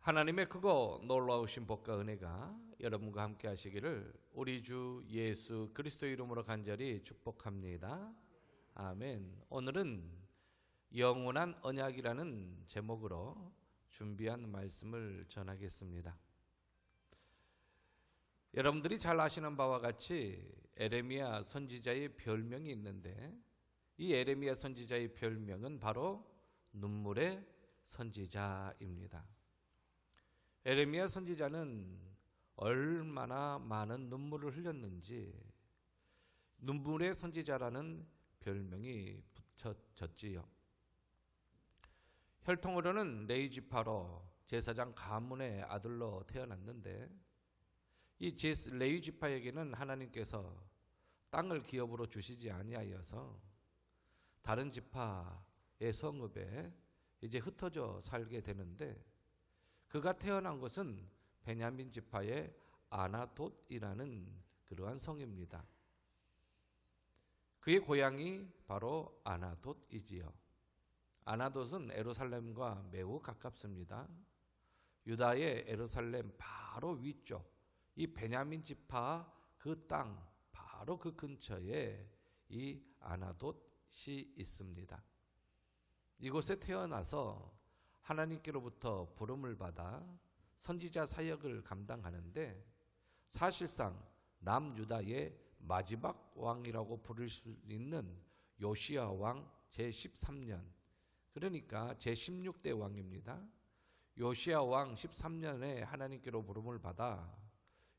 하나님의 크고 놀라우신 복과 은혜가 여러분과 함께 하시기를 우리 주 예수 그리스도 이름으로 간절히 축복합니다. 아멘. 오늘은 영원한 언약이라는 제목으로 준비한 말씀을 전하겠습니다. 여러분들이 잘 아시는 바와 같이 에레미야 선지자의 별명이 있는데, 이 에레미야 선지자의 별명은 바로 눈물의 선지자입니다. 에레미야 선지자는 얼마나 많은 눈물을 흘렸는지 눈물의 선지자라는 별명이 붙여졌지요. 혈통으로는 레위 지파로 제사장 가문의 아들로 태어났는데, 이 레위 지파에게는 하나님께서 땅을 기업으로 주시지 아니하여서 다른 지파의 성읍에 이제 흩어져 살게 되는데, 그가 태어난 곳은 베냐민 지파의 아나돗이라는 그러한 성입니다. 그의 고향이 바로 아나돗이지요. 아나돗은 예루살렘과 매우 가깝습니다. 유다의 예루살렘 바로 위쪽, 이 베냐민 지파 그 땅 바로 그 근처에 이 아나돗이 있습니다. 이곳에 태어나서 하나님께로부터 부름을 받아 선지자 사역을 감당하는데, 사실상 남유다의 마지막 왕이라고 부를 수 있는 요시야 왕 제13년, 그러니까 제16대 왕입니다. 요시야 왕 13년에 하나님께로 부름을 받아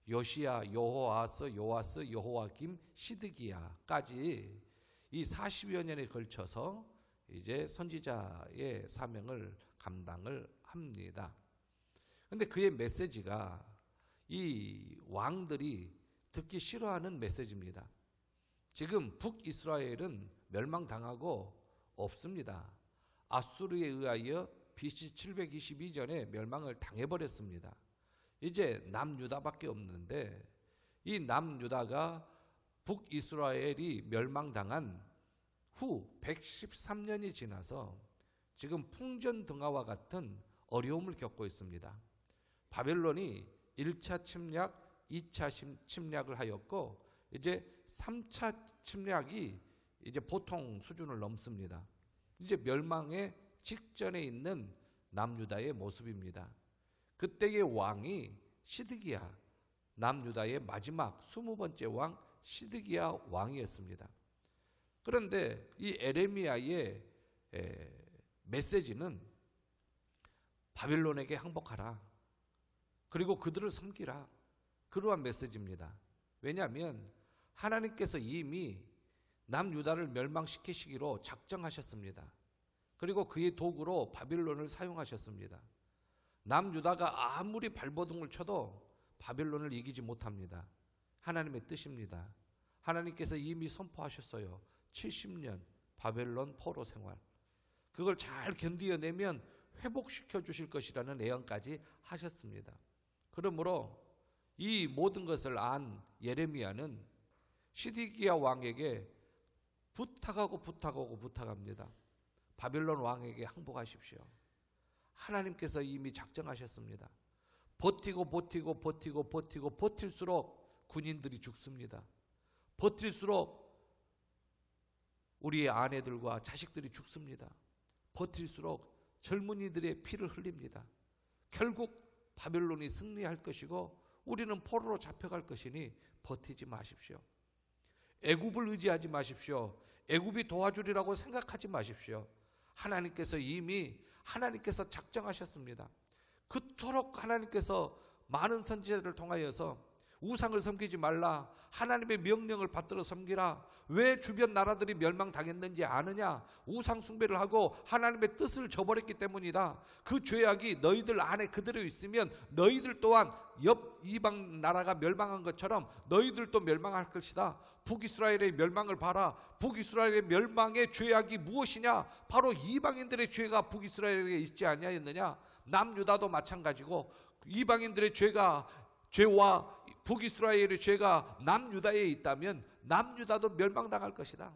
요시야, 여호아스, 요아스, 여호와김, 시드기야까지 이 40여 년에 걸쳐서 이제 선지자의 사명을 감당을 합니다. 그런데 그의 메시지가 이 왕들이 듣기 싫어하는 메시지입니다. 지금 북이스라엘은 멸망당하고 없습니다. 아수르에 의하여 BC 722년에 멸망을 당해버렸습니다. 이제 남유다밖에 없는데, 이 남유다가 북이스라엘이 멸망당한 후 113년이 지나서 지금 풍전등화와 같은 어려움을 겪고 있습니다. 바벨론이 1차 침략, 2차 침략을 하였고, 이제 3차 침략이 이제 보통 수준을 넘습니다. 이제 멸망의 직전에 있는 남유다의 모습입니다. 그때의 왕이 시드기야, 남유다의 마지막 20번째 왕 시드기야 왕이었습니다. 그런데 이 에레미야의 메시지는 바빌론에게 항복하라, 그리고 그들을 섬기라, 그러한 메시지입니다. 왜냐하면 하나님께서 이미 남유다를 멸망시키시기로 작정하셨습니다. 그리고 그의 도구로 바빌론을 사용하셨습니다. 남유다가 아무리 발버둥을 쳐도 바빌론을 이기지 못합니다. 하나님의 뜻입니다. 하나님께서 이미 선포하셨어요. 70년 바벨론 포로 생활, 그걸 잘 견디어내면 회복시켜 주실 것이라는 예언까지 하셨습니다. 그러므로 이 모든 것을 안 예레미야는 시드기야 왕에게 부탁합니다. 바벨론 왕에게 항복하십시오. 하나님께서 이미 작정하셨습니다. 버틸수록 군인들이 죽습니다. 버틸수록 우리의 아내들과 자식들이 죽습니다. 버틸수록 젊은이들의 피를 흘립니다. 결국 바벨론이 승리할 것이고 우리는 포로로 잡혀갈 것이니 버티지 마십시오. 애굽을 의지하지 마십시오. 애굽이 도와주리라고 생각하지 마십시오. 하나님께서 작정하셨습니다. 그토록 하나님께서 많은 선지자들을 통하여서 우상을 섬기지 말라, 하나님의 명령을 받들어 섬기라. 왜 주변 나라들이 멸망당했는지 아느냐? 우상 숭배를 하고 하나님의 뜻을 저버렸기 때문이다. 그 죄악이 너희들 안에 그대로 있으면 너희들 또한 옆 이방 나라가 멸망한 것처럼 너희들도 멸망할 것이다. 북이스라엘의 멸망을 봐라. 북이스라엘의 멸망의 죄악이 무엇이냐? 바로 이방인들의 죄가 북이스라엘에 있지 아니하였느냐? 남유다도 마찬가지고 이방인들의 죄와 북이스라엘의 죄가 남유다에 있다면 남유다도 멸망당할 것이다.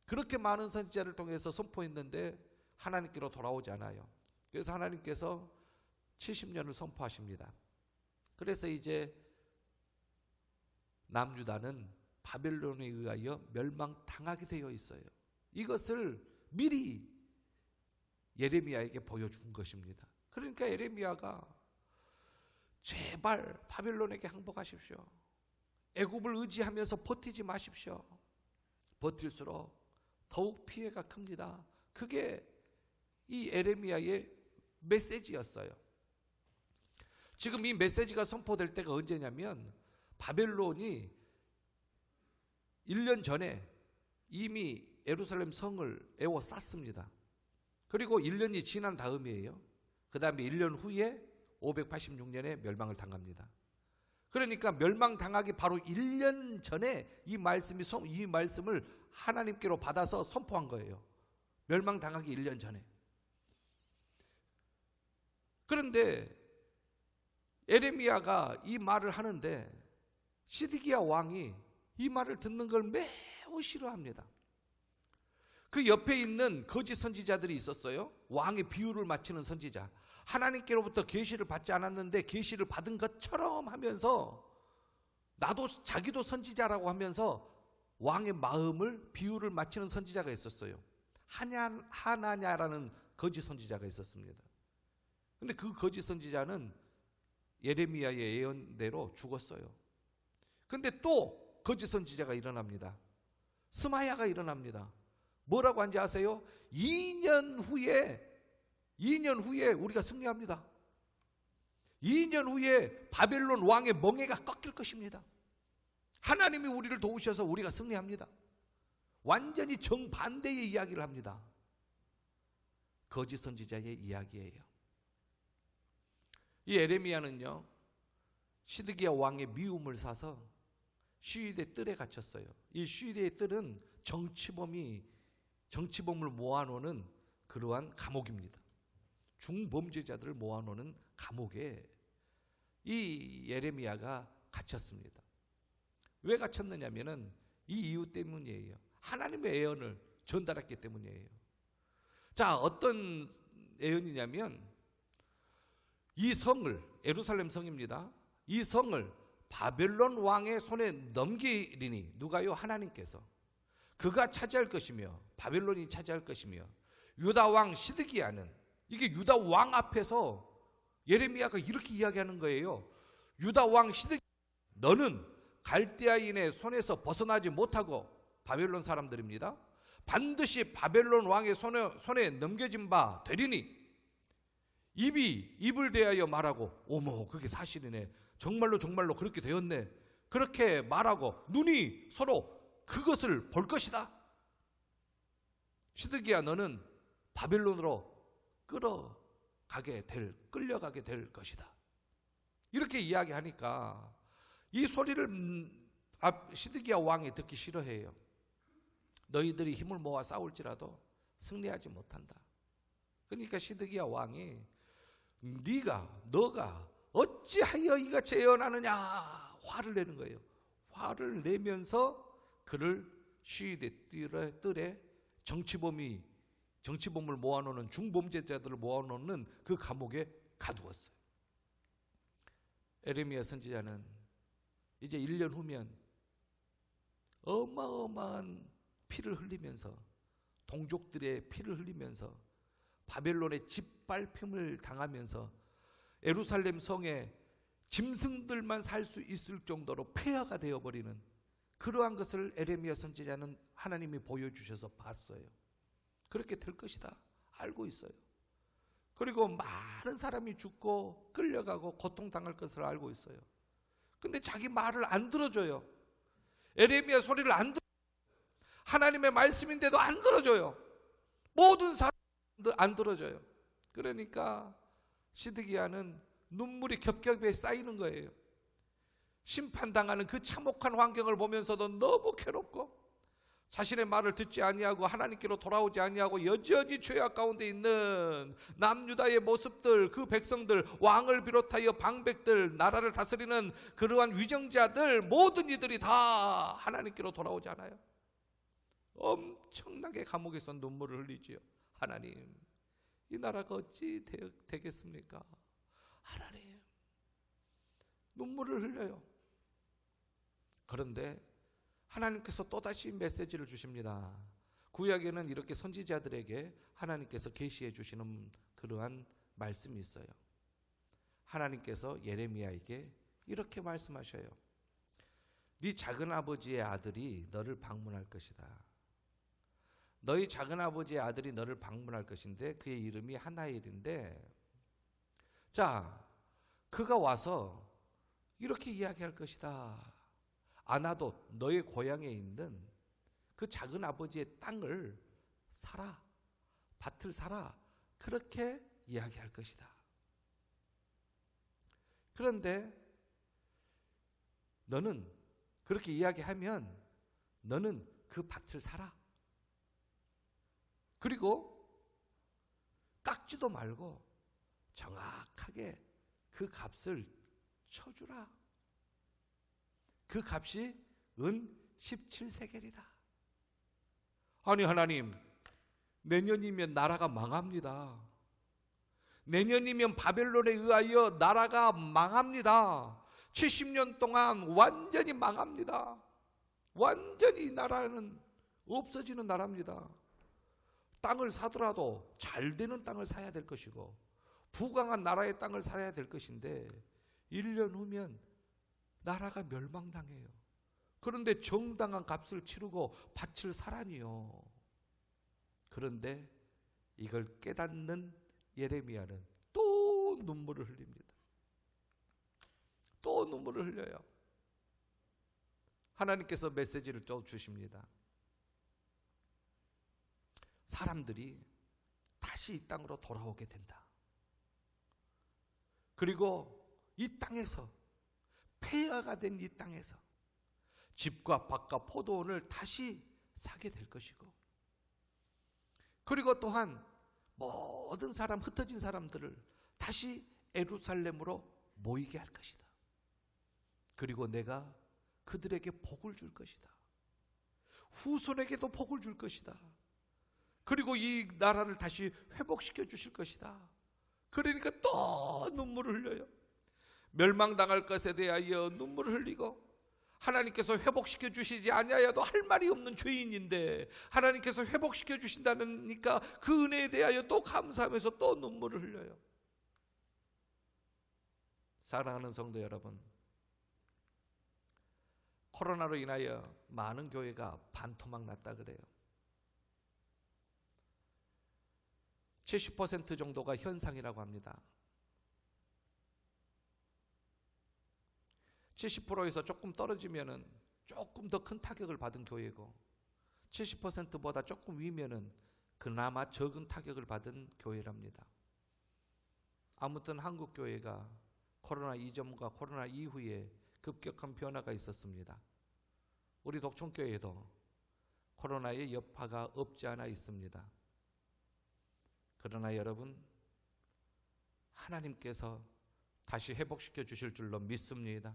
그렇게 많은 선지자를 통해서 선포했는데 하나님께로 돌아오지 않아요. 그래서 하나님께서 70년을 선포하십니다. 그래서 이제 남유다는 바벨론에 의하여 멸망당하게 되어 있어요. 이것을 미리 예레미야에게 보여준 것입니다. 그러니까 예레미야가 제발 바벨론에게 항복하십시오. 애굽을 의지하면서 버티지 마십시오. 버틸수록 더욱 피해가 큽니다. 그게 이 예레미야의 메시지였어요. 지금 이 메시지가 선포될 때가 언제냐면 바벨론이 1년 전에 이미 예루살렘 성을 에워쌌습니다. 그리고 1년이 지난 다음이에요. 그 다음에 1년 후에 586년에 멸망을 당합니다. 그러니까 멸망당하기 바로 1년 전에 이 말씀을 하나님께로 받아서 선포한 거예요. 멸망당하기 1년 전에. 그런데 에레미야가 이 말을 하는데 시드기야 왕이 이 말을 듣는 걸 매우 싫어합니다. 그 옆에 있는 거짓 선지자들이 있었어요. 왕의 비유를 맞추는 선지자. 하나님께로부터 계시를 받지 않았는데 계시를 받은 것처럼 하면서 자기도 선지자라고 하면서 왕의 마음을 비유를 맞추는 선지자가 있었어요. 하나냐라는 거짓 선지자가 있었습니다. 근데 그 거짓 선지자는 예레미야의 예언대로 죽었어요. 근데 또 거짓 선지자가 일어납니다. 스마야가 일어납니다. 뭐라고 한지 아세요? 2년 후에 우리가 승리합니다. 2년 후에 바벨론 왕의 멍에가 꺾일 것입니다. 하나님이 우리를 도우셔서 우리가 승리합니다. 완전히 정반대의 이야기를 합니다. 거짓 선지자의 이야기예요. 이 에레미야는요, 시드기야 왕의 미움을 사서 슈이데 뜰에 갇혔어요. 이 슈이데의 뜰은 정치범을 모아놓는 그러한 감옥입니다. 중범죄자들을 모아놓는 감옥에 이 예레미야가 갇혔습니다. 왜 갇혔느냐면은 이 이유 때문이에요. 하나님의 예언을 전달했기 때문이에요. 자, 어떤 예언이냐면 이 성을, 예루살렘 성입니다. 이 성을 바벨론 왕의 손에 넘기리니, 누가요? 하나님께서. 그가 차지할 것이며 바벨론이 차지할 것이며 유다 왕 시드기야는, 이게 유다 왕 앞에서 예레미야가 이렇게 이야기하는 거예요. 유다 왕 시드기야, 너는 갈대아인의 손에서 벗어나지 못하고, 바벨론 사람들입니다. 반드시 바벨론 왕의 손에 넘겨진 바 되리니 입이 입을 대하여 말하고, 어머 그게 사실이네, 정말로 그렇게 되었네, 그렇게 말하고 눈이 서로 그것을 볼 것이다. 시드기야, 너는 바벨론으로 끌려가게 될 것이다. 이렇게 이야기하니까 이 소리를 시드기야 왕이 듣기 싫어해요. 너희들이 힘을 모아 싸울지라도 승리하지 못한다. 그러니까 시드기야 왕이 너가 어찌하여 이같이 예언하느냐 화를 내는 거예요. 화를 내면서 그를 슈이데 뜰에 정치범을 모아놓는, 중범죄자들을 모아놓는 그 감옥에 가두었어요. 에레미야 선지자는 이제 1년 후면 어마어마한 피를 흘리면서, 동족들의 피를 흘리면서, 바벨론의 짓밟힘을 당하면서 예루살렘 성에 짐승들만 살 수 있을 정도로 폐허가 되어버리는 그러한 것을 에레미야 선지자는 하나님이 보여주셔서 봤어요. 그렇게 될 것이다 알고 있어요. 그리고 많은 사람이 죽고 끌려가고 고통당할 것을 알고 있어요. 근데 자기 말을 안 들어줘요. 에레미야 소리를 안 들어줘요. 하나님의 말씀인데도 안 들어줘요. 모든 사람들 안 들어줘요. 그러니까 시드기야는 눈물이 겹겹이 쌓이는 거예요. 심판당하는 그 참혹한 환경을 보면서도 너무 괴롭고, 자신의 말을 듣지 아니하고 하나님께로 돌아오지 아니하고 여전히 죄악 가운데 있는 남유다의 모습들, 그 백성들, 왕을 비롯하여 방백들, 나라를 다스리는 그러한 위정자들, 모든 이들이 다 하나님께로 돌아오지 않아요. 엄청나게 감옥에서 눈물을 흘리지요. 하나님, 이 나라가 어찌 되겠습니까? 하나님, 눈물을 흘려요. 그런데 하나님께서 또다시 메시지를 주십니다. 구약에는 이렇게 선지자들에게 하나님께서 계시해 주시는 그러한 말씀이 있어요. 하나님께서 예레미야에게 이렇게 말씀하셔요. 네 작은 아버지의 아들이 너를 방문할 것이다. 너희 작은 아버지의 아들이 너를 방문할 것인데 그의 이름이 하나엘인데, 자, 그가 와서 이렇게 이야기할 것이다. 아나도 너의 고향에 있는 그 작은 아버지의 땅을 사라, 밭을 사라, 그렇게 이야기할 것이다. 그런데 너는 그렇게 이야기하면 너는 그 밭을 사라. 그리고 깎지도 말고 정확하게 그 값을 쳐주라. 그 값이 은 17세겔이다. 아니 하나님, 내년이면 나라가 망합니다. 내년이면 바벨론에 의하여 나라가 망합니다. 70년 동안 완전히 망합니다. 완전히 나라는 없어지는 나라입니다. 땅을 사더라도 잘 되는 땅을 사야 될 것이고 부강한 나라의 땅을 사야 될 것인데 1년 후면 나라가 멸망당해요. 그런데 정당한 값을 치르고 밭을 사라니요. 그런데 이걸 깨닫는 예레미야는 또 눈물을 흘립니다. 또 눈물을 흘려요. 하나님께서 메시지를 또 주십니다. 사람들이 다시 이 땅으로 돌아오게 된다. 그리고 이 땅에서, 폐허가 된 이 땅에서 집과 밭과 포도원을 다시 사게 될 것이고, 그리고 또한 모든 사람, 흩어진 사람들을 다시 예루살렘으로 모이게 할 것이다. 그리고 내가 그들에게 복을 줄 것이다. 후손에게도 복을 줄 것이다. 그리고 이 나라를 다시 회복시켜 주실 것이다. 그러니까 또 눈물을 흘려요. 멸망당할 것에 대하여 눈물을 흘리고, 하나님께서 회복시켜 주시지 아니하여도 할 말이 없는 죄인인데 하나님께서 회복시켜 주신다니까 그 은혜에 대하여 또 감사하면서 또 눈물을 흘려요. 사랑하는 성도 여러분, 코로나로 인하여 많은 교회가 반토막 났다 그래요. 70% 정도가 현상이라고 합니다. 70%에서 조금 떨어지면은 조금 더 큰 타격을 받은 교회고, 70%보다 조금 위면은 그나마 적은 타격을 받은 교회랍니다. 아무튼 한국 교회가 코로나 이전과 코로나 이후에 급격한 변화가 있었습니다. 우리 독촌교회도 코로나의 여파가 없지 않아 있습니다. 그러나 여러분, 하나님께서 다시 회복시켜 주실 줄로 믿습니다.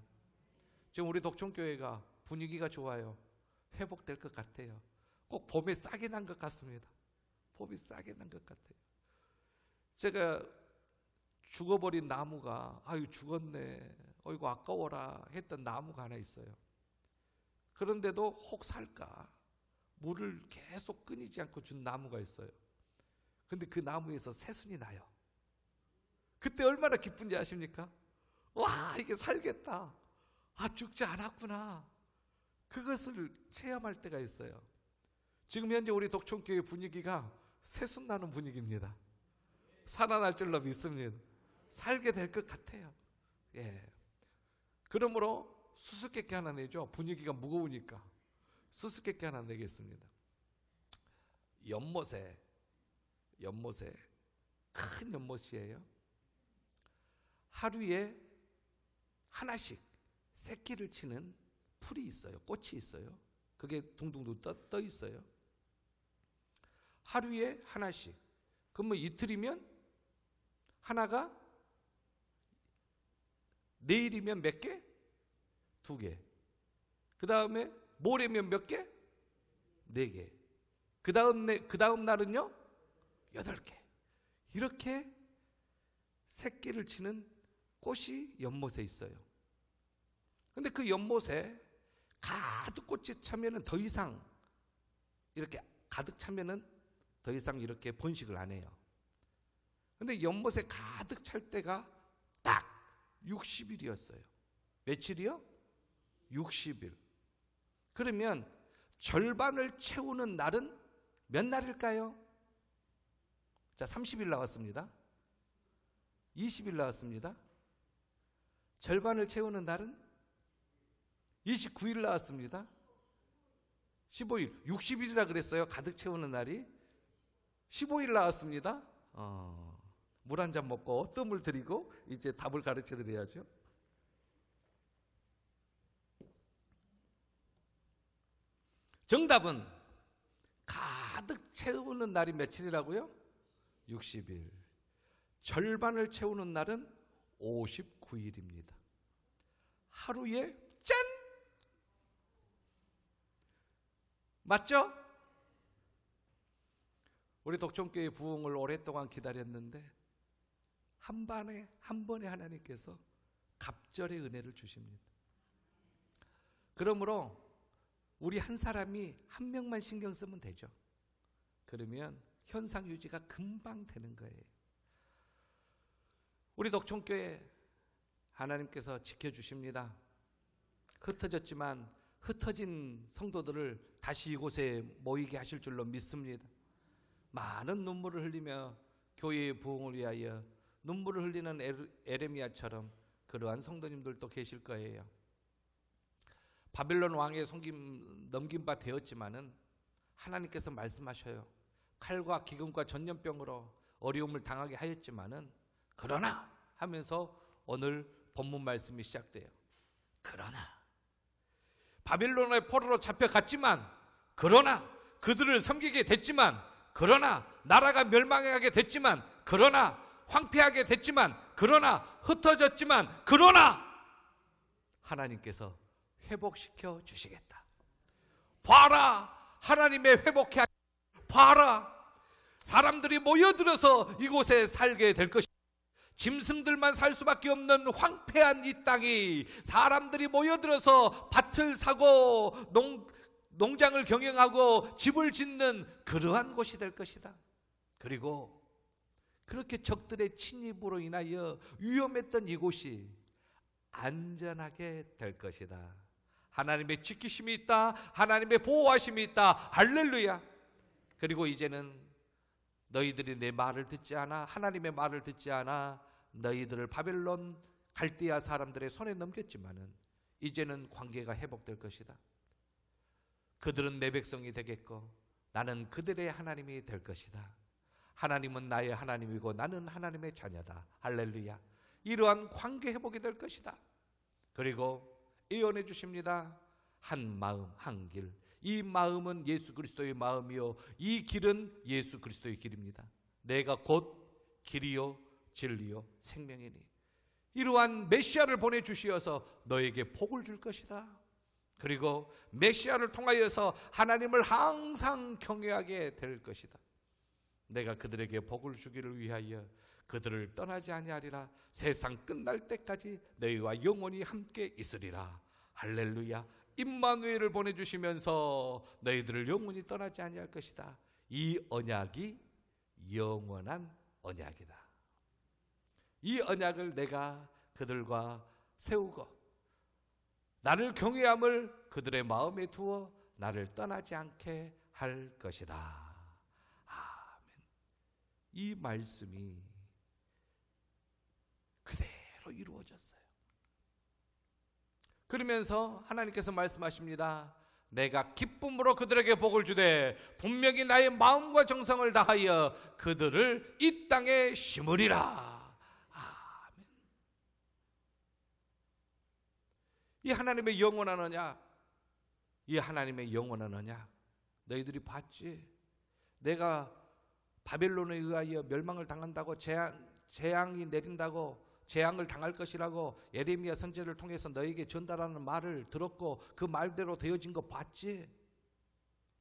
지금 우리 독촌교회가 분위기가 좋아요. 회복될 것 같아요. 꼭 봄에 싹이 난 것 같습니다. 봄이 싹이 난 것 같아요. 제가 죽어버린 나무가 아유 죽었네, 어이구 아까워라 했던 나무가 하나 있어요. 그런데도 혹 살까 물을 계속 끊이지 않고 준 나무가 있어요. 근데 그 나무에서 새순이 나요. 그때 얼마나 기쁜지 아십니까? 와, 이게 살겠다. 아, 죽지 않았구나. 그것을 체험할 때가 있어요. 지금 현재 우리 독촌교회 분위기가 새순 나는 분위기입니다. 살아날 줄로 믿습니다. 살게 될 것 같아요. 예. 그러므로 수수께끼 하나 내죠. 분위기가 무거우니까 수수께끼 하나 내겠습니다. 연못에 큰 연못이에요. 하루에 하나씩 새끼를 치는 풀이 있어요. 꽃이 있어요. 그게 둥둥둥 떠 있어요. 하루에 하나씩. 그럼 뭐 이틀이면 하나가, 내일이면 몇 개? 2개. 그 다음에 모레면 몇 개? 4개. 그 다음 날은요? 8개. 이렇게 새끼를 치는 꽃이 연못에 있어요. 근데 그 연못에 가득 꽃이 차면은 더 이상 이렇게 가득 차면은 더 이상 이렇게 번식을 안 해요. 근데 연못에 가득 찰 때가 딱 60일이었어요. 며칠이요? 60일. 그러면 절반을 채우는 날은 몇 날일까요? 자, 30일 나왔습니다. 20일 나왔습니다. 절반을 채우는 날은 29일 나왔습니다. 15일, 60일이라 그랬어요. 가득 채우는 날이. 15일 나왔습니다. 물 한 잔 먹고 뜸을 들이고 이제 답을 가르쳐 드려야죠. 정답은 가득 채우는 날이 며칠이라고요? 60일. 절반을 채우는 날은 59일입니다. 하루에 짠! 맞죠? 우리 독점교회 부흥을 오랫동안 기다렸는데 한 번에 하나님께서 갑절의 은혜를 주십니다. 그러므로 우리 한 사람이 한 명만 신경 쓰면 되죠. 그러면 현상 유지가 금방 되는 거예요. 우리 독점교회 하나님께서 지켜주십니다. 흩어졌지만 흩어진 성도들을 다시 이곳에 모이게 하실 줄로 믿습니다. 많은 눈물을 흘리며 교회의 부흥을 위하여 눈물을 흘리는 에레미야처럼 그러한 성도님들도 계실 거예요. 바벨론 왕의 넘긴 바 되었지만은 하나님께서 말씀하셔요. 칼과 기근과 전염병으로 어려움을 당하게 하였지만은 그러나 하면서 오늘 본문 말씀이 시작돼요. 그러나 바벨론의 포로로 잡혀갔지만, 그러나 그들을 섬기게 됐지만, 그러나 나라가 멸망하게 됐지만, 그러나 황폐하게 됐지만, 그러나 흩어졌지만, 그러나 하나님께서 회복시켜 주시겠다. 봐라, 하나님의 회복해. 봐라, 사람들이 모여들어서 이곳에 살게 될 것이다. 짐승들만 살 수밖에 없는 황폐한 이 땅이 사람들이 모여들어서 밭을 사고 농장을 경영하고 집을 짓는 그러한 곳이 될 것이다. 그리고 그렇게 적들의 침입으로 인하여 위험했던 이곳이 안전하게 될 것이다. 하나님의 지키심이 있다. 하나님의 보호하심이 있다. 할렐루야. 그리고 이제는 너희들이 내 말을 듣지 않아, 하나님의 말을 듣지 않아 너희들을 바벨론 갈대아 사람들의 손에 넘겼지만은 이제는 관계가 회복될 것이다. 그들은 내 백성이 되겠고 나는 그들의 하나님이 될 것이다. 하나님은 나의 하나님이고 나는 하나님의 자녀다. 할렐루야. 이러한 관계 회복이 될 것이다. 그리고 예언해 주십니다. 한 마음 한 길. 이 마음은 예수 그리스도의 마음이요 이 길은 예수 그리스도의 길입니다. 내가 곧 길이요 진리요 생명이니. 이러한 메시아를 보내주시어서 너에게 복을 줄 것이다. 그리고 메시아를 통하여서 하나님을 항상 경외하게 될 것이다. 내가 그들에게 복을 주기를 위하여 그들을 떠나지 아니하리라. 세상 끝날 때까지 너희와 영원히 함께 있으리라. 할렐루야. 임마누엘을 보내주시면서 너희들을 영원히 떠나지 아니할 것이다. 이 언약이 영원한 언약이다. 이 언약을 내가 그들과 세우고 나를 경외함을 그들의 마음에 두어 나를 떠나지 않게 할 것이다. 아멘. 이 말씀이 그대로 이루어졌어요. 그러면서 하나님께서 말씀하십니다. 내가 기쁨으로 그들에게 복을 주되 분명히 나의 마음과 정성을 다하여 그들을 이 땅에 심으리라. 아멘. 이 하나님의 영원한 언약, 이 하나님의 영원한 언약 너희들이 봤지? 내가 바벨론에 의하여 멸망을 당한다고 재앙이 내린다고 재앙을 당할 것이라고 예레미야 선지자를 통해서 너에게 전달하는 말을 들었고 그 말대로 되어진 거 봤지?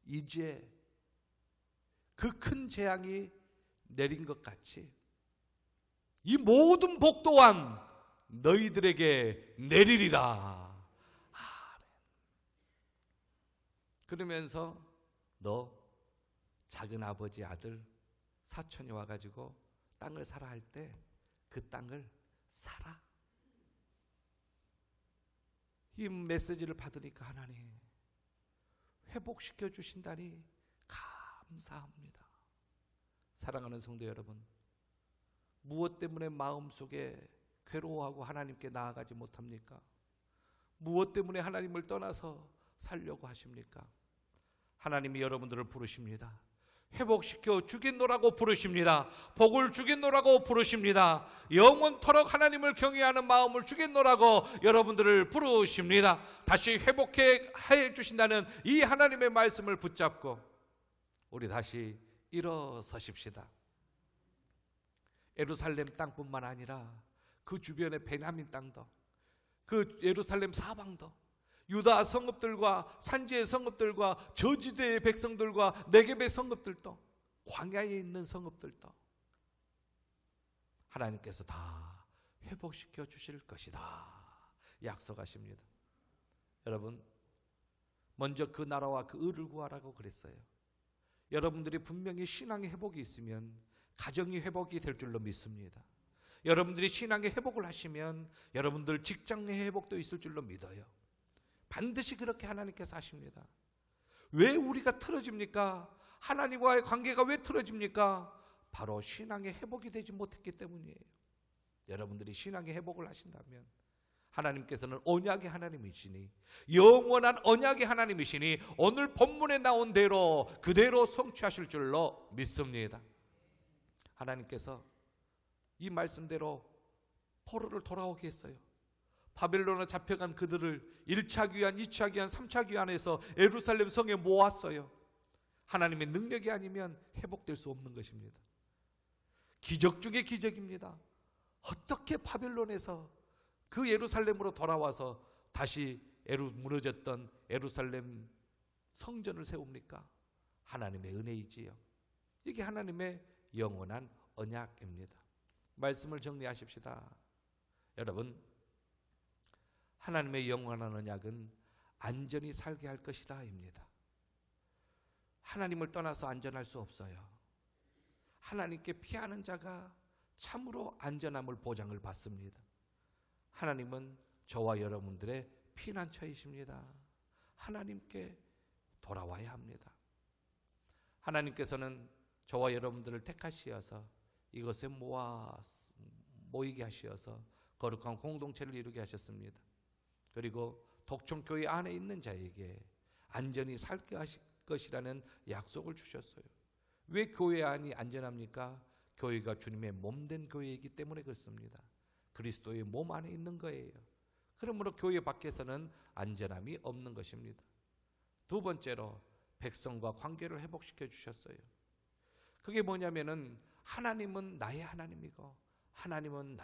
이제 그 큰 재앙이 내린 것 같이 이 모든 복 또한 너희들에게 내리리라. 아멘. 그러면서 너 작은 아버지 아들 사촌이 와가지고 땅을 사라 할 때 그 땅을 사라. 이 메시지를 받으니까 하나님 회복시켜 주신다니 감사합니다. 사랑하는 성도 여러분, 무엇 때문에 마음속에 괴로워하고 하나님께 나아가지 못합니까? 무엇 때문에 하나님을 떠나서 살려고 하십니까? 하나님이 여러분들을 부르십니다. 회복시켜 주겠노라고 부르십니다. 복을 주겠노라고 부르십니다. 영원토록 하나님을 경외하는 마음을 주겠노라고 여러분들을 부르십니다. 다시 회복해 주신다는 이 하나님의 말씀을 붙잡고 우리 다시 일어서십시다. 예루살렘 땅뿐만 아니라 그 주변의 베냐민 땅도, 그 예루살렘 사방도, 유다 성읍들과 산지의 성읍들과 저지대의 백성들과 네겝의 성읍들도, 광야에 있는 성읍들도 하나님께서 다 회복시켜 주실 것이다 약속하십니다. 여러분, 먼저 그 나라와 그 의를 구하라고 그랬어요. 여러분들이 분명히 신앙의 회복이 있으면 가정이 회복이 될 줄로 믿습니다. 여러분들이 신앙의 회복을 하시면 여러분들 직장의 회복도 있을 줄로 믿어요. 반드시 그렇게 하나님께서 하십니다. 왜 우리가 틀어집니까? 하나님과의 관계가 왜 틀어집니까? 바로 신앙의 회복이 되지 못했기 때문이에요. 여러분들이 신앙의 회복을 하신다면 하나님께서는 언약의 하나님이시니, 영원한 언약의 하나님이시니 오늘 본문에 나온 대로 그대로 성취하실 줄로 믿습니다. 하나님께서 이 말씀대로 포로를 돌아오게 했어요. 바벨론에 잡혀간 그들을 1차 귀환, 2차 귀환, 3차 귀환에서 예루살렘 성에 모았어요. 하나님의 능력이 아니면 회복될 수 없는 것입니다. 기적 중에 기적입니다. 어떻게 바벨론에서 그 예루살렘으로 돌아와서 다시 무너졌던 예루살렘 성전을 세웁니까? 하나님의 은혜이지요. 이게 하나님의 영원한 언약입니다. 말씀을 정리하십시다. 여러분, 하나님의 영원한 언약은 안전히 살게 할 것이다 입니다. 하나님을 떠나서 안전할 수 없어요. 하나님께 피하는 자가 참으로 안전함을 보장을 받습니다. 하나님은 저와 여러분들의 피난처이십니다. 하나님께 돌아와야 합니다. 하나님께서는 저와 여러분들을 택하시어서 이것에 모이게 하시어서 거룩한 공동체를 이루게 하셨습니다. 그리고 독점교회 안에 있는 자에게 안전히 살 것이라는 약속을 주셨어요. 왜 교회 안이 안전합니까? 교회가 주님의 몸된 교회이기 때문에 그렇습니다. 그리스도의 몸 안에 있는 거예요. 그러므로 교회 밖에서는 안전함이 없는 것입니다. 두 번째로 백성과 관계를 회복시켜 주셨어요. 그게 뭐냐면은 하나님은 나의 하나님이고 하나님은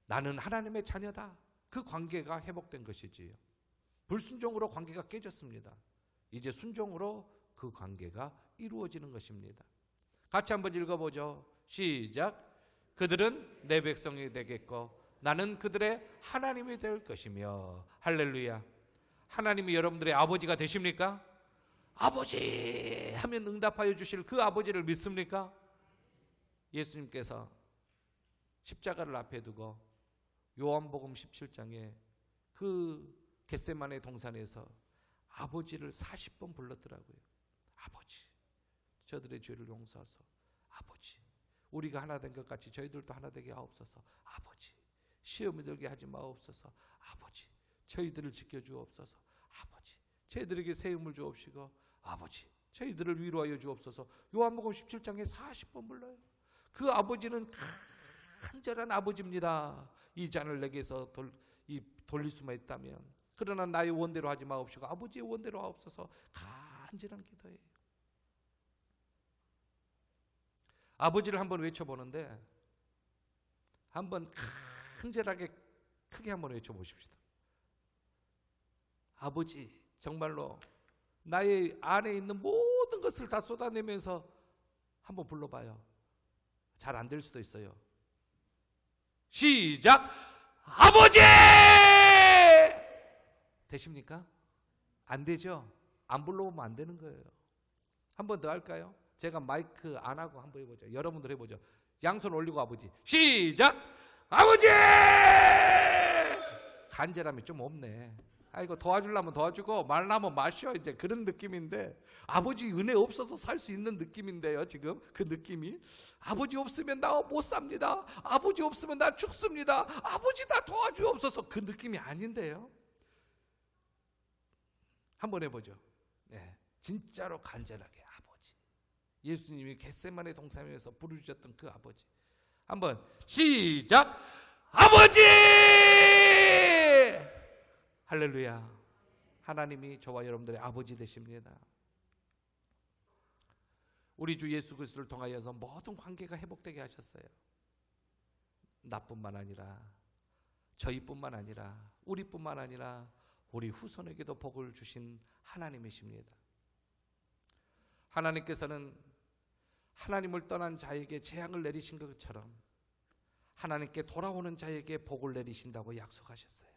나는 하나님의 자녀다. 그 관계가 회복된 것이지요. 불순종으로 관계가 깨졌습니다. 이제 순종으로 그 관계가 이루어지는 것입니다. 같이 한번 읽어보죠. 시작. 그들은 내 백성이 되겠고 나는 그들의 하나님이 될 것이며. 할렐루야. 하나님이 여러분들의 아버지가 되십니까? 아버지 하면 응답하여 주실 그 아버지를 믿습니까? 예수님께서 십자가를 앞에 두고 요한복음 17장에 그 겟세마네 동산에서 아버지를 40번 불렀더라고요. 아버지, 저들의 죄를 용서하소. 아버지, 우리가 하나 된 것 같이 저희들도 하나 되게 하옵소서. 아버지, 시험에 들게 하지 마옵소서. 아버지, 저희들을 지켜주옵소서. 아버지, 저희들에게 세움을 주옵시고 아버지, 저희들을 위로하여 주옵소서. 요한복음 17장에 40번 불러요. 그 아버지는 간절한 아버지입니다. 이 잔을 내게서 돌릴 수만 있다면, 그러나 나의 원대로 하지 마옵시고 아버지의 원대로 하옵소서. 간절한 기도예요. 아버지를 한번 외쳐보는데 한번 간절하게 크게 한번 외쳐보십시다. 아버지, 정말로 나의 안에 있는 모든 것을 다 쏟아내면서 한번 불러봐요. 잘 안 될 수도 있어요. 시작. 아버지! 되십니까? 안 되죠? 안 불러오면 안 되는 거예요. 한 번 더 할까요? 제가 마이크 안 하고 한번 해보죠. 여러분들 해보죠. 양손 올리고 아버지. 시작. 아버지! 간절함이 좀 없네. 아이고, 도와주려면 도와주고 말라면 마셔, 이제 그런 느낌인데, 아버지 은혜 없어서 살 수 있는 느낌인데요. 지금 그 느낌이, 아버지 없으면 나 못 삽니다. 아버지 없으면 나 죽습니다. 아버지 나 도와주옵소서. 그 느낌이 아닌데요. 한번 해보죠. 네, 진짜로 간절하게 아버지. 예수님이 겟세마네 동산에서 부르셨던 그 아버지. 한번 시작. 아버지! 할렐루야. 하나님이 저와 여러분들의 아버지 되십니다. 우리 주 예수 그리스도를 통하여서 모든 관계가 회복되게 하셨어요. 나뿐만 아니라, 저희뿐만 아니라, 우리뿐만 아니라 우리 후손에게도 복을 주신 하나님이십니다. 하나님께서는 하나님을 떠난 자에게 재앙을 내리신 것처럼 하나님께 돌아오는 자에게 복을 내리신다고 약속하셨어요.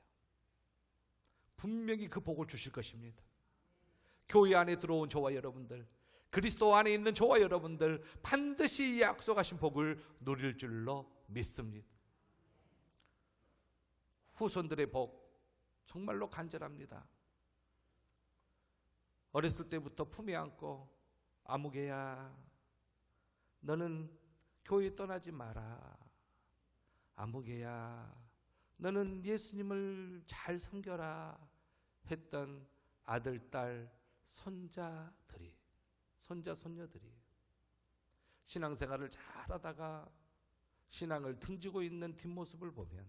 분명히 그 복을 주실 것입니다. 교회 안에 들어온 저와 여러분들, 그리스도 안에 있는 저와 여러분들 반드시 약속하신 복을 누릴 줄로 믿습니다. 후손들의 복 정말로 간절합니다. 어렸을 때부터 품에 안고 아무개야 너는 교회 떠나지 마라. 아무개야 너는 예수님을 잘 섬겨라 했던 아들, 딸, 손자들이, 손자, 손녀들이 신앙생활을 잘하다가 신앙을 등지고 있는 뒷모습을 보면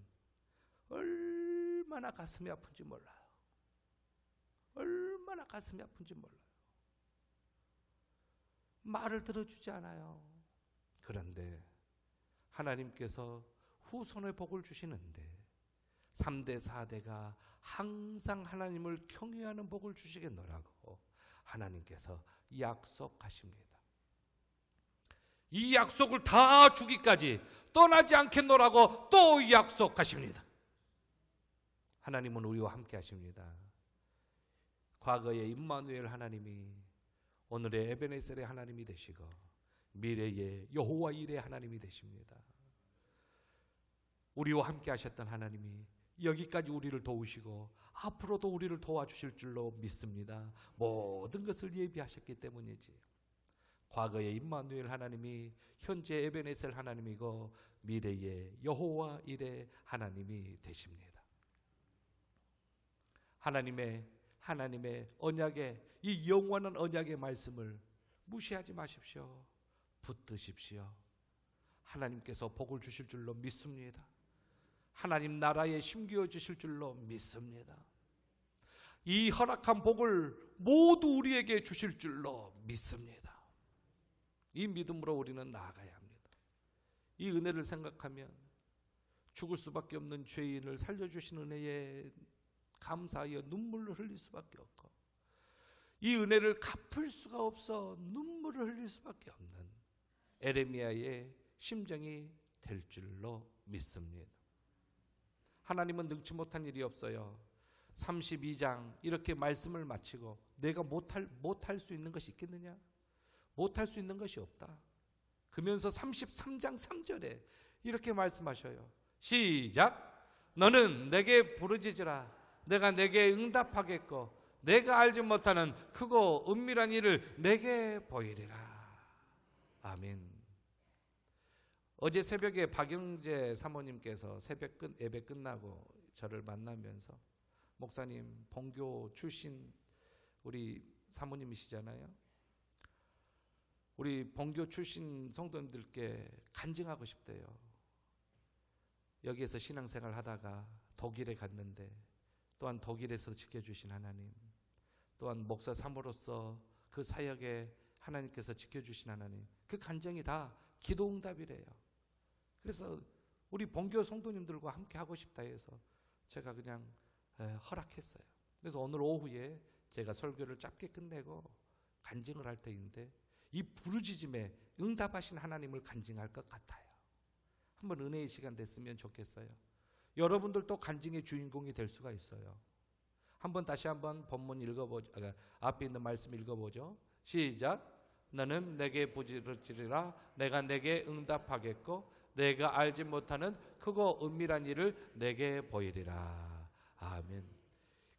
얼마나 가슴이 아픈지 몰라요. 얼마나 가슴이 아픈지 몰라요. 말을 들어주지 않아요. 그런데 하나님께서 후손의 복을 주시는데 3대 4대가 항상 하나님을 경외하는 복을 주시겠노라고 하나님께서 약속하십니다. 이 약속을 다 주기까지 떠나지 않겠노라고 또 약속하십니다. 하나님은 우리와 함께 하십니다. 과거의 임마누엘 하나님이 오늘의 에베네셀의 하나님이 되시고 미래의 여호와 일의 하나님이 되십니다. 우리와 함께 하셨던 하나님이 여기까지 우리를 도우시고 앞으로도 우리를 도와주실 줄로 믿습니다. 모든 것을 예비하셨기 때문이지. 과거의 임마누엘 하나님이 현재 에베네셀 하나님이고 미래의 여호와 일의 하나님이 되십니다. 하나님의 언약의 이 영원한 언약의 말씀을 무시하지 마십시오. 붙드십시오. 하나님께서 복을 주실 줄로 믿습니다. 하나님 나라에 심기어 주실 줄로 믿습니다. 이 허락한 복을 모두 우리에게 주실 줄로 믿습니다. 이 믿음으로 우리는 나아가야 합니다. 이 은혜를 생각하면 죽을 수밖에 없는 죄인을 살려주신 은혜에 감사하여 눈물을 흘릴 수밖에 없고 이 은혜를 갚을 수가 없어 눈물을 흘릴 수밖에 없는 에레미야의 심정이 될 줄로 믿습니다. 하나님은 능치 못한 일이 없어요. 32장 이렇게 말씀을 마치고 내가 못할 수 있는 것이 있겠느냐? 못할 수 있는 것이 없다. 그러면서 33장 3절에 이렇게 말씀하셔요. 시작. 너는 내게 부르짖으라. 내가 내게 응답하겠고 내가 알지 못하는 크고 은밀한 일을 내게 보이리라. 아멘. 어제 새벽에 박영재 사모님께서 새벽 예배 끝나고 저를 만나면서 목사님 본교 출신 우리 사모님이시잖아요. 우리 본교 출신 성도님들께 간증하고 싶대요. 여기에서 신앙생활 하다가 독일에 갔는데 또한 독일에서 지켜주신 하나님, 또한 목사 사모로서 그 사역에 하나님께서 지켜주신 하나님, 그 간증이 다 기도응답이래요. 그래서 우리 본교 성도님들과 함께 하고 싶다 해서 제가 그냥 허락했어요. 그래서 오늘 오후에 제가 설교를 짧게 끝내고 간증을 할 때인데 이 부르짖음에 응답하신 하나님을 간증할 것 같아요. 한번 은혜의 시간 됐으면 좋겠어요. 여러분들도 간증의 주인공이 될 수가 있어요. 다시 한번 본문 읽어보죠. 앞에 있는 말씀 읽어보죠. 시작. 너는 내게 부르짖으리라. 내가 내게 응답하겠고 내가 알지 못하는 크고 은밀한 일을 내게 보이리라. 아멘.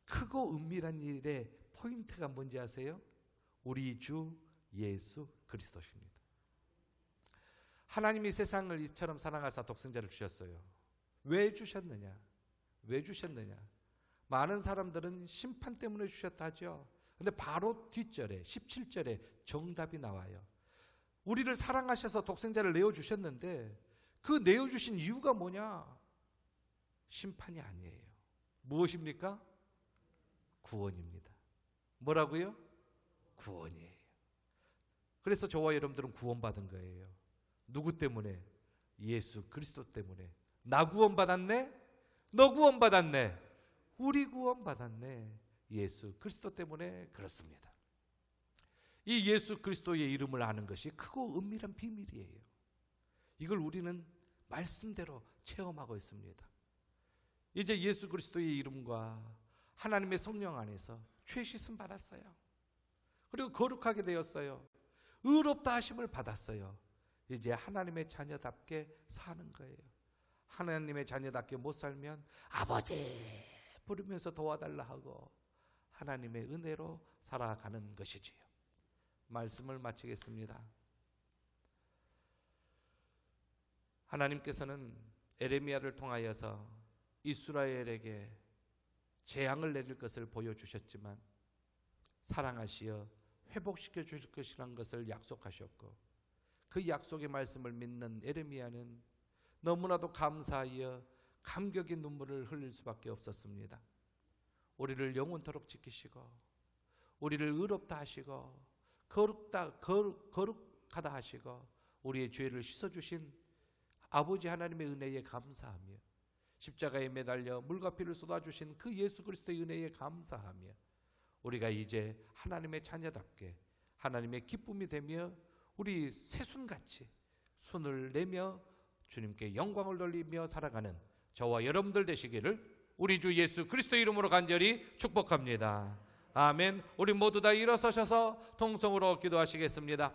크고 은밀한 일의 포인트가 뭔지 아세요? 우리 주 예수 그리스도십니다. 하나님이 세상을 이처럼 사랑하사 독생자를 주셨어요. 왜 주셨느냐? 왜 주셨느냐? 많은 사람들은 심판 때문에 주셨다 하죠. 근데 바로 뒷절에 17절에 정답이 나와요. 우리를 사랑하셔서 독생자를 내어주셨는데 그 내어주신 이유가 뭐냐? 심판이 아니에요. 무엇입니까? 구원입니다. 뭐라고요? 구원이에요. 그래서 저와 여러분들은 구원받은 거예요. 누구 때문에? 예수 그리스도 때문에. 나 구원받았네? 너 구원받았네? 우리 구원받았네. 예수 그리스도 때문에 그렇습니다. 이 예수 그리스도의 이름을 아는 것이 크고 은밀한 비밀이에요. 이걸 우리는 말씀대로 체험하고 있습니다. 이제 예수 그리스도의 이름과 하나님의 성령 안에서 죄 씻음 받았어요. 그리고 거룩하게 되었어요. 의롭다 하심을 받았어요. 이제 하나님의 자녀답게 사는 거예요. 하나님의 자녀답게 못 살면 아버지 부르면서 도와달라 하고 하나님의 은혜로 살아가는 것이지요. 말씀을 마치겠습니다. 하나님께서는 에레미야를 통하여서 이스라엘에게 재앙을 내릴 것을 보여주셨지만 사랑하시어 회복시켜 주실 것이라는 것을 약속하셨고 그 약속의 말씀을 믿는 에레미야는 너무나도 감사하여 감격의 눈물을 흘릴 수밖에 없었습니다. 우리를 영원토록 지키시고 우리를 의롭다 하시고 거룩하다 하시고 우리의 죄를 씻어주신 아버지 하나님의 은혜에 감사하며 십자가에 매달려 물과 피를 쏟아주신 그 예수 그리스도의 은혜에 감사하며 우리가 이제 하나님의 자녀답게 하나님의 기쁨이 되며 우리 새순같이 순을 내며 주님께 영광을 돌리며 살아가는 저와 여러분들 되시기를 우리 주 예수 그리스도의 이름으로 간절히 축복합니다. 아멘. 우리 모두 다 일어서셔서 통성으로 기도하시겠습니다.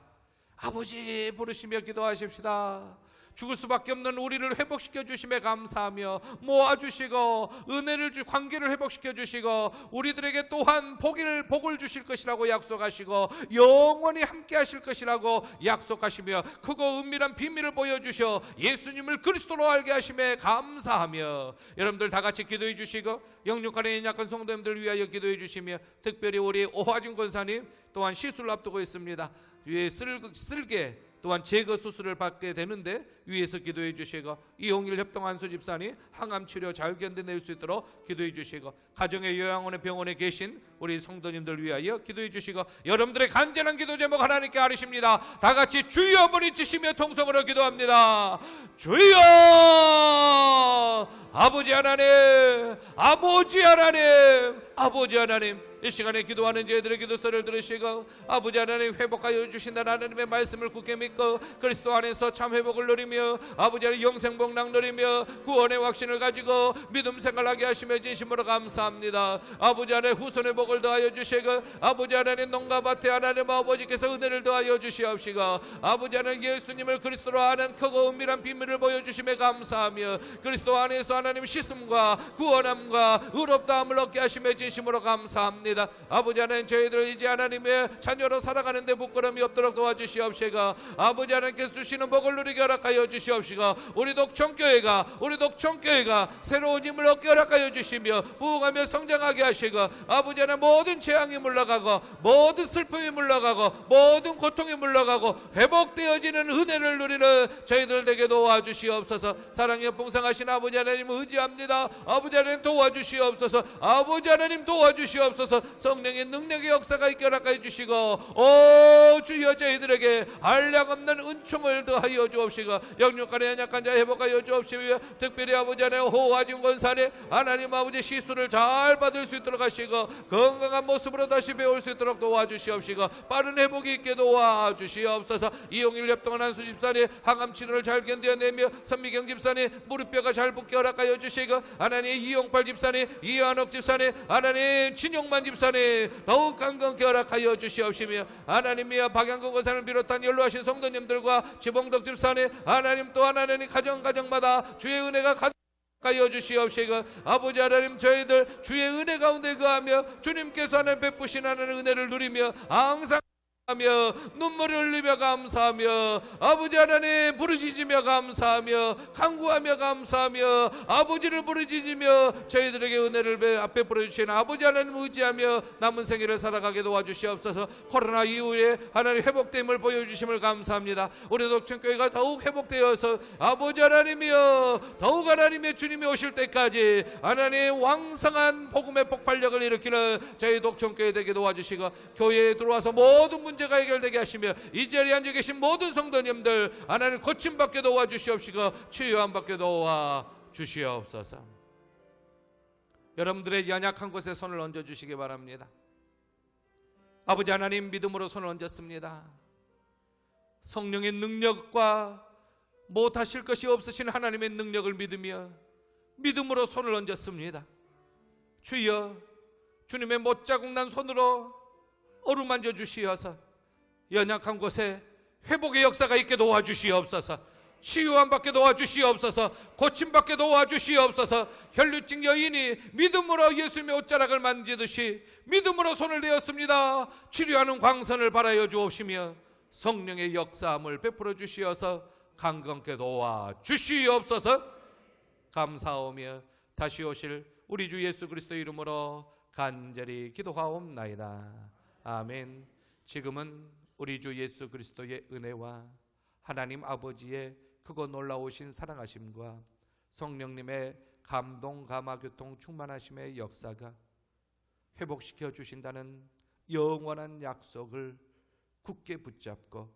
아버지 부르시며 기도하십시다. 죽을 수밖에 없는 우리를 회복시켜 주심에 감사하며 모아주시고 은혜를 관계를 회복시켜 주시고 우리들에게 또한 복을 주실 것이라고 약속하시고 영원히 함께 하실 것이라고 약속하시며 크고 은밀한 비밀을 보여주셔 예수님을 그리스도로 알게 하심에 감사하며 여러분들 다 같이 기도해 주시고 영육간에 연약한 성도님들 위하여 기도해 주시며 특별히 우리 오화진 권사님 또한 시술을 앞두고 있습니다. 위에 쓸개 또한 제거 수술을 받게 되는데 위에서 기도해 주시고 이홍일 협동한수 집사님 항암 치료 잘 견뎌낼 수 있도록 기도해 주시고 가정의 요양원의 병원에 계신 우리 성도님들 위하여 기도해 주시고 여러분들의 간절한 기도 제목 하나님께 아뢰십니다. 다 같이 주여 부르짖으며 통성으로 기도합니다. 주여 아버지 하나님 아버지 하나님 아버지 하나님 이 시간에 기도하는 저희들의 기도소리를 들으시고 아버지 하나님 회복하여 주신다는 하나님의 말씀을 굳게 믿고 그리스도 안에서 참 회복을 누리며 아버지 하나님 영생복락 누리며 구원의 확신을 가지고 믿음 생활하게 하시며 진심으로 감사합니다. 아버지 하나님 후손의 복을 더하여 주시고 아버지 하나님 농가 밭에 하나님 아버지께서 은혜를 더하여 주시옵시고 아버지 하나님 예수님을 그리스도로 아는 크고 은밀한 비밀을 보여주심에 감사하며 그리스도 안에서 하나님 씻음과 구원함과 의롭다함을 얻게 하시며 진심으로 감사합니다. 아버지 하나님 저희들 이제 하나님의 자녀로 살아가는데 부끄러움이 없도록 도와주시옵시고 아버지 하나님께서 주시는 복을 누리게 허락하여 주시옵시고 우리 독청교회가 새로운 힘을 얻게 허락하여 주시며 부흥하며 성장하게 하시고 아버지 하나님 모든 재앙이 물러가고 모든 슬픔이 물러가고 모든 고통이 물러가고 회복되어지는 은혜를 누리는 저희들 되게 도와주시옵소서. 사랑에 풍성하신 아버지 하나님 의지합니다. 아버지 하나님 도와주시옵소서. 아버지 하나님 하나님 도와주시옵소서. 성령의 능력의 역사가 있게 허락하여 주시고, 오 주여 저희들에게 한량없는 은총을 더하여 주옵시고, 영육간에 연약한 자 회복하여 주옵시며, 특별히 아버지 하나님 호화진 권사님 하나님 아버지 시술을 잘 받을 수 있도록 하시고, 건강한 모습으로 다시 배울 수 있도록 도와주시옵시고, 빠른 회복이 있게 도와주시옵소서. 이용일 협동한 한수 집사님 항암 치료를 잘 견뎌내며, 선미경 집사님 무릎뼈가 잘 붙게 허락하여 주시고, 하나님 이용팔 집사님, 이한옥 집사님, 하나님 진용만 집사님 더욱 강건케 허락하여 주시옵시며, 하나님이여 박양근 권사를 비롯한 연로하신 성도님들과 지봉덕 집사님 하나님 또한 하나님 가정마다 주의 은혜가 가득하여 주시옵시고, 아버지 하나님 저희들 주의 은혜 가운데 거하며 주님께서 하나님 베푸신 하나님 은혜를 누리며 항상 하며 눈물을 흘리며 감사하며, 아버지 하나님 부르짖으며 감사하며 간구하며 감사하며 아버지를 부르짖으며 저희들에게 은혜를 베풀어 주시는 아버지 하나님 의지하며 남은 생애를 살아가게 도와주시옵소서. 코로나 이후에 하나님 회복됨을 보여주심을 감사합니다. 우리 독천교회가 더욱 회복되어서 아버지 하나님이여 더욱 하나님의 주님이 오실 때까지 하나님 왕성한 복음의 폭발력을 일으키는 저희 독천교회 되게 도와주시고, 교회에 들어와서 모든 문제가 해결되게 하시며, 이 자리에 앉아 계신 모든 성도님들 하나님 고침받게 도와주시옵시고 치유함받게 도와주시옵소서. 여러분들의 연약한 곳에 손을 얹어주시기 바랍니다. 아버지 하나님 믿음으로 손을 얹었습니다. 성령의 능력과 못하실 것이 없으신 하나님의 능력을 믿으며 믿음으로 손을 얹었습니다. 주여 주님의 못자국 난 손으로 어루만져 주시어서 연약한 곳에 회복의 역사가 있게 도와주시옵소서. 치유함 받게 도와주시옵소서. 고침받게 도와주시옵소서. 혈류증 여인이 믿음으로 예수님의 옷자락을 만지듯이 믿음으로 손을 내었습니다. 치료하는 광선을 바라여 주옵시며 성령의 역사함을 베풀어 주시어서 강건케 도와주시옵소서. 감사하오며 다시 오실 우리 주 예수 그리스도 이름으로 간절히 기도하옵나이다. 아멘. 지금은 우리 주 예수 그리스도의 은혜와 하나님 아버지의 크고 놀라우신 사랑하심과 성령님의 감동 감화 교통 충만하심의 역사가 회복시켜 주신다는 영원한 약속을 굳게 붙잡고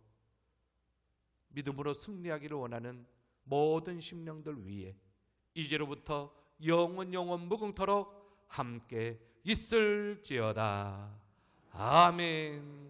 믿음으로 승리하기를 원하는 모든 심령들 위에 이제로부터 영원 무궁토록 함께 있을지어다. 아멘.